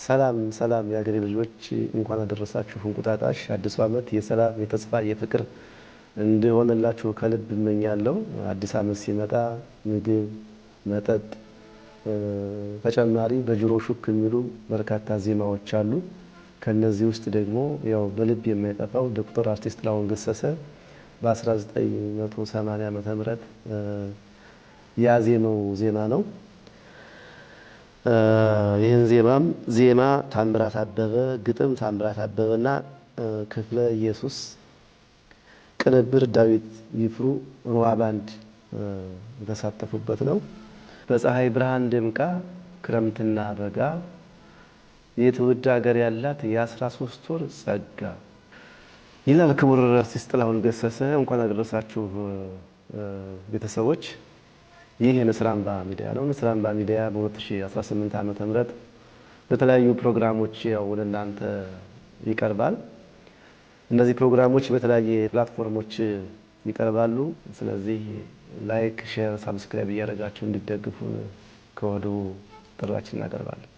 ሰላም ሰላም የሀገሬ ልጆች እንኳን አደረሳችሁ። እንቁጣጣሽ አዲሱ ዓመት የሰላም የተስፋ የፍቅር እንዲሆንላችሁ ከልብ እመኛለሁ። አዲስ ዓመት ሲመጣ ምግብ፣ መጠጥ ተጨማሪ በጆሮ ሹክ የሚሉ በርካታ ዜማዎች አሉ። ከነዚህ ውስጥ ደግሞ ያው በልብ የማይጠፋው ዶክተር አርቲስት ጥላሁን ገሰሰ በ1980 ዓ.ም ያዜመው ዜማ ነው። ይህን ዜማ ታምራት አበበ፣ ግጥም ታምራት አበበና ክፍለ ኢየሱስ፣ ቅንብር ዳዊት ይፍሩ፣ ሮሃ ባንድ የተሳተፉበት ነው። በፀሐይ ብርሃን ደምቃ ክረምትና በጋ የትውልድ ሀገር ያላት የ13 ወር ጸጋ ይላል ክቡር አርቲስት ጥላሁን ገሰሰ። እንኳን አደረሳችሁ ቤተሰቦች። ይህ የንስር አምባ ሚዲያ ነው። ንስር አምባ ሚዲያ በ2018 ዓ.ም በተለያዩ ፕሮግራሞች ያው ወደ እናንተ ይቀርባል። እነዚህ ፕሮግራሞች በተለያየ ፕላትፎርሞች ይቀርባሉ። ስለዚህ ላይክ፣ ሼር፣ ሳብስክራይብ እያደረጋችሁ እንድትደግፉን ከወዲሁ ጥሪያችንን እናቀርባለን።